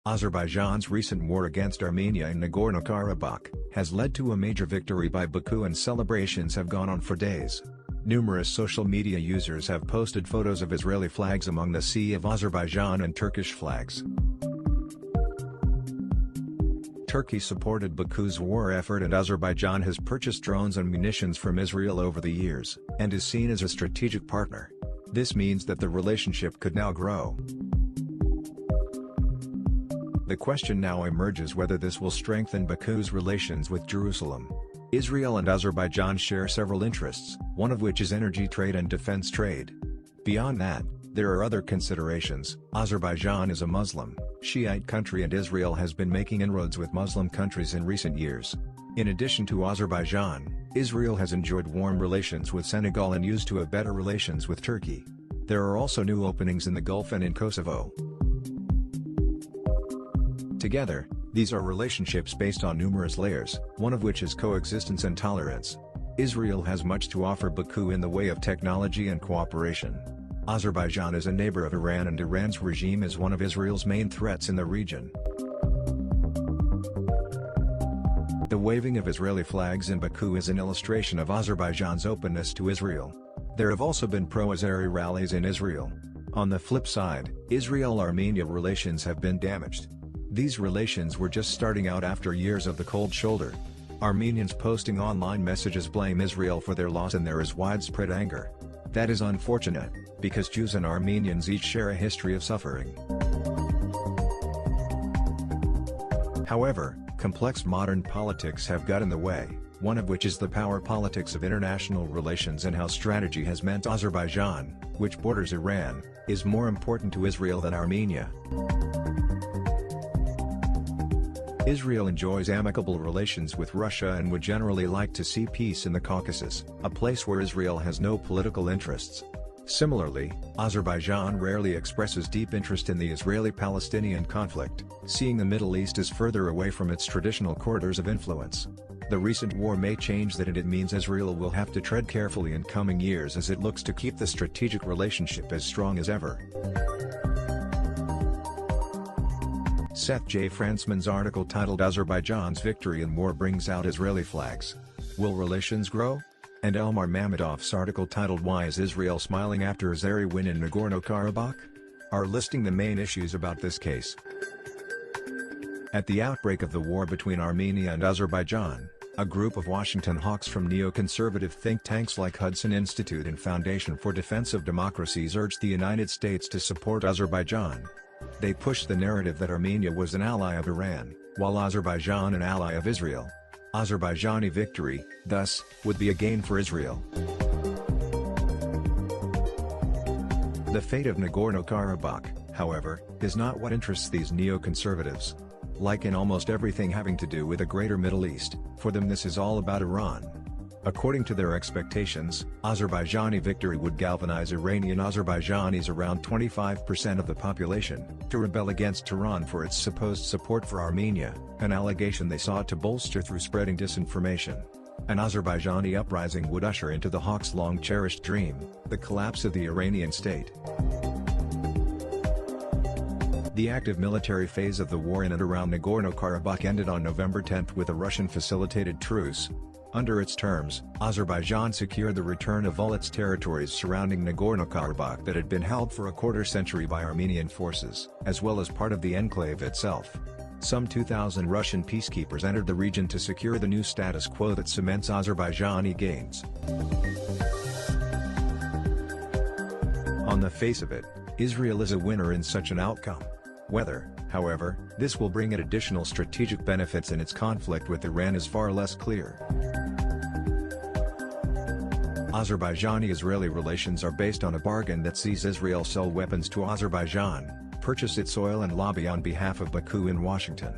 Azerbaijan's recent war against Armenia in Nagorno-Karabakh has led to a major victory by Baku, and celebrations have gone on for days. Numerous social media users have posted photos of Israeli flags among the sea of Azerbaijan and Turkish flags. Turkey supported Baku's war effort, and Azerbaijan has purchased drones and munitions from Israel over the years, and is seen as a strategic partner. This means that the relationship could now grow. The question now emerges whether this will strengthen Baku's relations with Jerusalem. Israel and Azerbaijan share several interests, one of which is energy trade and defense trade. Beyond that, there are other considerations. Azerbaijan is a Muslim, Shiite country, and Israel has been making inroads with Muslim countries in recent years. In addition to Azerbaijan, Israel has enjoyed warm relations with Senegal and used to have better relations with Turkey. There are also new openings in the Gulf and in Kosovo. Together, these are relationships based on numerous layers, one of which is coexistence and tolerance. Israel has much to offer Baku in the way of technology and cooperation. Azerbaijan is a neighbor of Iran, and Iran's regime is one of Israel's main threats in the region. The waving of Israeli flags in Baku is an illustration of Azerbaijan's openness to Israel. There have also been pro-Azeri rallies in Israel. On the flip side, Israel-Armenia relations have been damaged. These relations were just starting out after years of the cold shoulder. Armenians posting online messages blame Israel for their loss, and there is widespread anger. That is unfortunate, because Jews and Armenians each share a history of suffering. However, complex modern politics have got in the way, one of which is the power politics of international relations and how strategy has meant Azerbaijan, which borders Iran, is more important to Israel than Armenia. Israel enjoys amicable relations with Russia and would generally like to see peace in the Caucasus, a place where Israel has no political interests. Similarly, Azerbaijan rarely expresses deep interest in the Israeli-Palestinian conflict, seeing the Middle East as further away from its traditional corridors of influence. The recent war may change that, and it means Israel will have to tread carefully in coming years as it looks to keep the strategic relationship as strong as ever. Seth J. Fransman's article titled "Azerbaijan's Victory in War Brings Out Israeli Flags. Will Relations Grow?" and Elmar Mamedov's article titled "Why is Israel Smiling After Azeri Win in Nagorno-Karabakh?" are listing the main issues about this case. At the outbreak of the war between Armenia and Azerbaijan, a group of Washington hawks from neoconservative think tanks like Hudson Institute and Foundation for Defense of Democracies urged the United States to support Azerbaijan. They pushed the narrative that Armenia was an ally of Iran, while Azerbaijan an ally of Israel. Azerbaijani victory, thus, would be a gain for Israel. The fate of Nagorno-Karabakh, however, is not what interests these neoconservatives. Like in almost everything having to do with the Greater Middle East, for them this is all about Iran. According to their expectations, Azerbaijani victory would galvanize Iranian Azerbaijanis, around 25% of the population, to rebel against Tehran for its supposed support for Armenia, an allegation they sought to bolster through spreading disinformation. An Azerbaijani uprising would usher into the hawks' long-cherished dream, the collapse of the Iranian state. The active military phase of the war in and around Nagorno-Karabakh ended on November 10 with a Russian-facilitated truce. Under its terms, Azerbaijan secured the return of all its territories surrounding Nagorno-Karabakh that had been held for a quarter-century by Armenian forces, as well as part of the enclave itself. Some 2,000 Russian peacekeepers entered the region to secure the new status quo that cements Azerbaijani gains. On the face of it, Israel is a winner in such an outcome. Whether, however, this will bring it additional strategic benefits in its conflict with Iran is far less clear. Azerbaijani-Israeli relations are based on a bargain that sees Israel sell weapons to Azerbaijan, purchase its oil and lobby on behalf of Baku in Washington.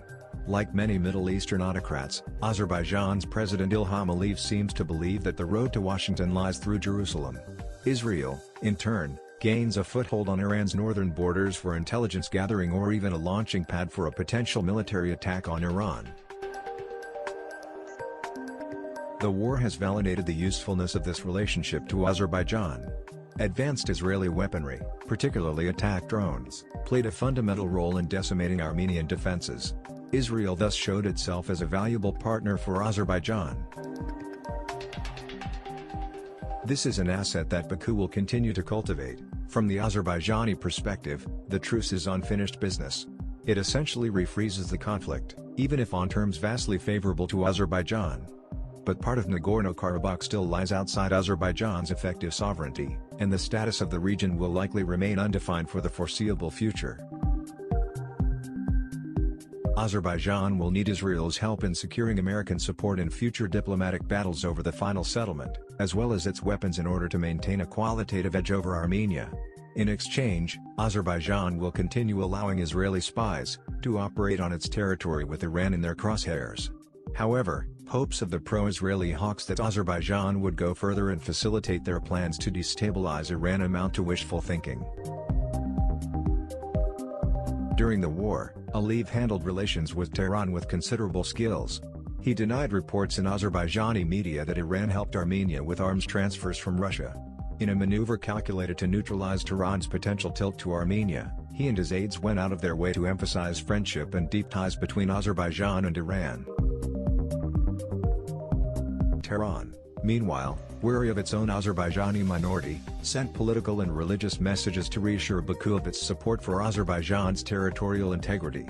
Like many Middle Eastern autocrats, Azerbaijan's President Ilham Aliyev seems to believe that the road to Washington lies through Jerusalem. Israel, in turn, gains a foothold on Iran's northern borders for intelligence gathering or even a launching pad for a potential military attack on Iran. The war has validated the usefulness of this relationship to Azerbaijan. Advanced Israeli weaponry, particularly attack drones, played a fundamental role in decimating Armenian defenses. Israel thus showed itself as a valuable partner for Azerbaijan. This is an asset that Baku will continue to cultivate. From the Azerbaijani perspective, the truce is unfinished business. It essentially refreezes the conflict, even if on terms vastly favorable to Azerbaijan. But part of Nagorno-Karabakh still lies outside Azerbaijan's effective sovereignty, and the status of the region will likely remain undefined for the foreseeable future. Azerbaijan will need Israel's help in securing American support in future diplomatic battles over the final settlement, as well as its weapons in order to maintain a qualitative edge over Armenia. In exchange, Azerbaijan will continue allowing Israeli spies to operate on its territory with Iran in their crosshairs. However, hopes of the pro-Israeli hawks that Azerbaijan would go further and facilitate their plans to destabilize Iran amount to wishful thinking. During the war, Aliyev handled relations with Tehran with considerable skills. He denied reports in Azerbaijani media that Iran helped Armenia with arms transfers from Russia. In a maneuver calculated to neutralize Tehran's potential tilt to Armenia, he and his aides went out of their way to emphasize friendship and deep ties between Azerbaijan and Iran. Tehran, meanwhile, wary of its own Azerbaijani minority, sent political and religious messages to reassure Baku of its support for Azerbaijan's territorial integrity.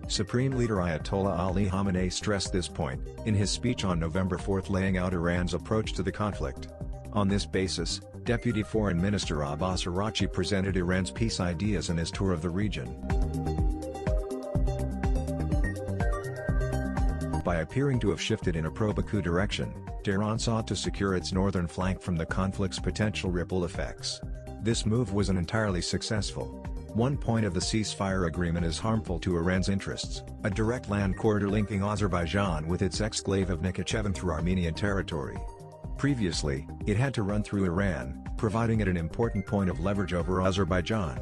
Supreme Leader Ayatollah Ali Khamenei stressed this point in his speech on November 4, laying out Iran's approach to the conflict. On this basis, Deputy Foreign Minister Abbas Araghchi presented Iran's peace ideas in his tour of the region. By appearing to have shifted in a pro-Baku direction, Tehran sought to secure its northern flank from the conflict's potential ripple effects. This move wasn't entirely successful. One point of the ceasefire agreement is harmful to Iran's interests, a direct land corridor linking Azerbaijan with its exclave of Nakhichevan through Armenian territory. Previously, it had to run through Iran, providing it an important point of leverage over Azerbaijan.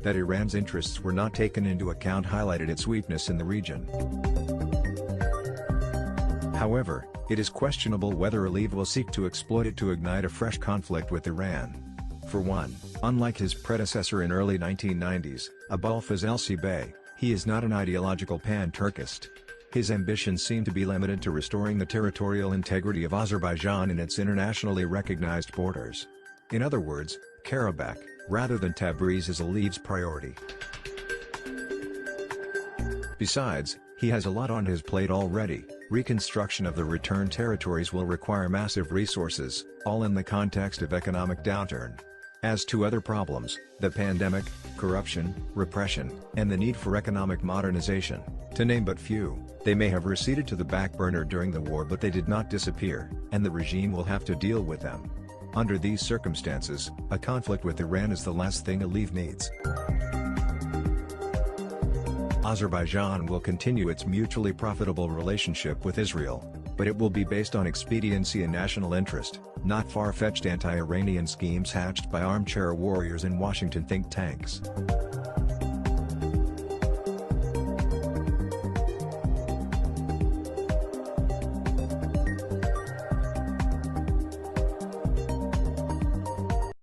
That Iran's interests were not taken into account highlighted its weakness in the region. However, it is questionable whether Aliyev will seek to exploit it to ignite a fresh conflict with Iran. For one, unlike his predecessor in early 1990s, Abolfazl el-Bey, he is not an ideological pan-Turkist. His ambitions seem to be limited to restoring the territorial integrity of Azerbaijan in its internationally recognized borders. In other words, Karabakh, rather than Tabriz, is Aliyev's priority. Besides, he has a lot on his plate already. Reconstruction of the returned territories will require massive resources, all in the context of economic downturn. As to other problems, the pandemic, corruption, repression, and the need for economic modernization, to name but few, they may have receded to the back burner during the war, but they did not disappear, and the regime will have to deal with them. Under these circumstances, a conflict with Iran is the last thing Aliyev needs. Azerbaijan will continue its mutually profitable relationship with Israel, but it will be based on expediency and national interest, not far-fetched anti-Iranian schemes hatched by armchair warriors in Washington think tanks.